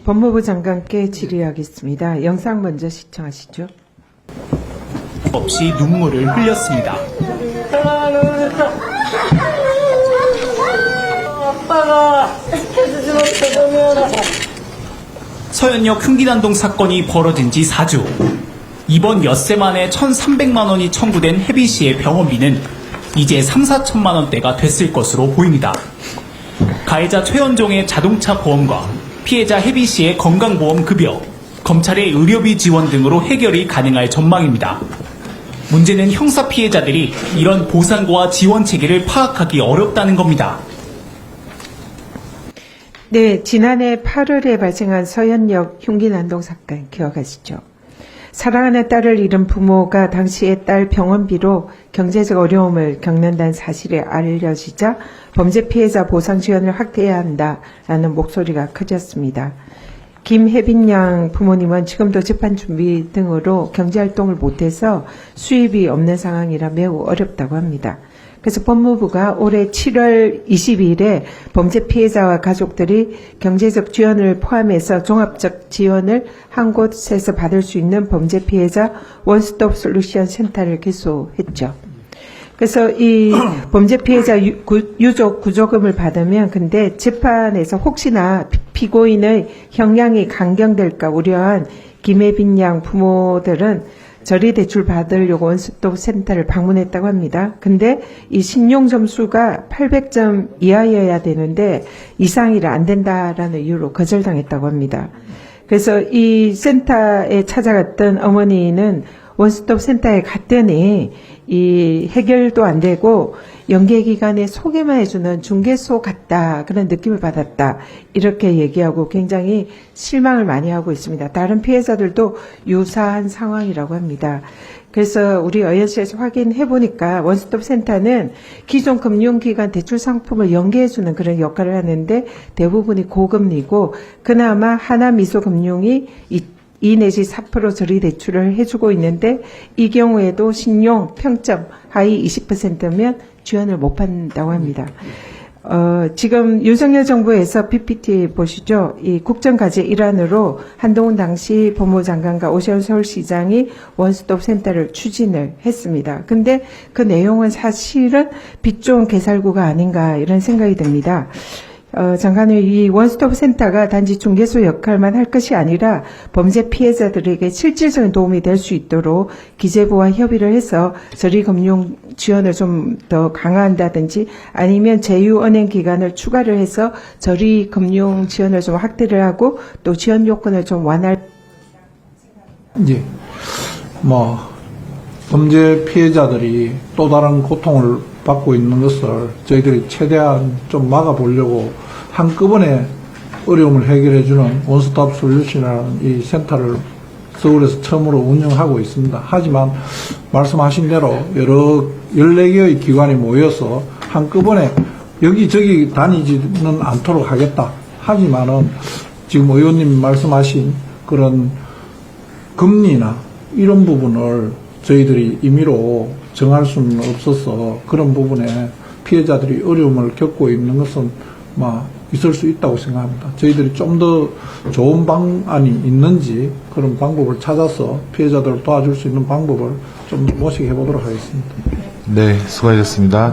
법무부 장관께 질의하겠습니다. 영상 먼저 시청하시죠. 없이 눈물을 흘렸습니다. 아빠가 해주지 못해서 서현역 흉기난동 사건이 벌어진 지 4주. 이번 엿새 만에 1,300만 원이 청구된 혜비 씨의 병원비는 이제 3, 4천만 원대가 됐을 것으로 보입니다. 가해자 최현종의 자동차 보험과 피해자 혜비 씨의 건강보험 급여, 검찰의 의료비 지원 등으로 해결이 가능할 전망입니다. 문제는 형사 피해자들이 이런 보상과 지원 체계를 파악하기 어렵다는 겁니다. 네, 지난해 8월에 발생한 서현역 흉기 난동 사건 기억하시죠? 사랑하는 딸을 잃은 부모가 당시에 딸 병원비로 경제적 어려움을 겪는다는 사실이 알려지자 범죄 피해자 보상 지원을 확대해야 한다라는 목소리가 커졌습니다. 김혜빈 양 부모님은 지금도 재판 준비 등으로 경제활동을 못해서 수입이 없는 상황이라 매우 어렵다고 합니다. 그래서 법무부가 올해 7월 22일에 범죄 피해자와 가족들이 경제적 지원을 포함해서 종합적 지원을 한 곳에서 받을 수 있는 범죄 피해자 원스톱 솔루션 센터를 개소했죠. 그래서 이 범죄 피해자 유족 구조금을 받으면 근데 재판에서 혹시나 피고인의 형량이 강경될까 우려한 김혜빈 양 부모들은 저리 대출 받으려고 원스톱 센터를 방문했다고 합니다. 근데 이 신용 점수가 800점 이하여야 되는데 이상이라 안 된다라는 이유로 거절당했다고 합니다. 그래서 이 센터에 찾아갔던 어머니는 원스톱 센터에 갔더니 이 해결도 안 되고 연계기관에 소개만 해주는 중개소 같다 그런 느낌을 받았다 이렇게 얘기하고 굉장히 실망을 많이 하고 있습니다. 다른 피해자들도 유사한 상황이라고 합니다. 그래서 우리 의원실에서 확인해 보니까 원스톱 센터는 기존 금융기관 대출 상품을 연계해주는 그런 역할을 하는데 대부분이 고금리고 그나마 하나미소금융이 2 내지 4% 저리 대출을 해주고 있는데 이 경우에도 신용 평점 하위 20%면 지원을 못 받는다고 합니다. 지금 윤석열 정부에서 PPT 보시죠. 이 국정과제 일환으로 한동훈 당시 법무부 장관과 오세훈 서울시장이 원스톱 센터를 추진을 했습니다. 근데 그 내용은 사실은 빚 좋은 개살구가 아닌가 이런 생각이 듭니다. 장관님, 이 원스톱 센터가 단지 중개소 역할만 할 것이 아니라 범죄 피해자들에게 실질적인 도움이 될 수 있도록 기재부와 협의를 해서 저리금융 지원을 좀 더 강화한다든지 아니면 제휴은행 기관을 추가를 해서 저리금융 지원을 좀 확대를 하고 또 지원 요건을 좀 완화할. 예. 범죄 피해자들이 또 다른 고통을 받고 있는 것을 저희들이 최대한 좀 막아보려고 한꺼번에 어려움을 해결해주는 원스톱 솔루션이라는 이 센터를 서울에서 처음으로 운영하고 있습니다. 하지만 말씀하신 대로 여러 14개의 기관이 모여서 한꺼번에 여기저기 다니지는 않도록 하겠다. 하지만은 지금 의원님 말씀하신 그런 금리나 이런 부분을 저희들이 임의로 정할 수는 없어서 그런 부분에 피해자들이 어려움을 겪고 있는 것은 있을 수 있다고 생각합니다. 저희들이 좀 더 좋은 방안이 있는지 그런 방법을 찾아서 피해자들을 도와줄 수 있는 방법을 좀 모색해 보도록 하겠습니다. 네, 수고하셨습니다.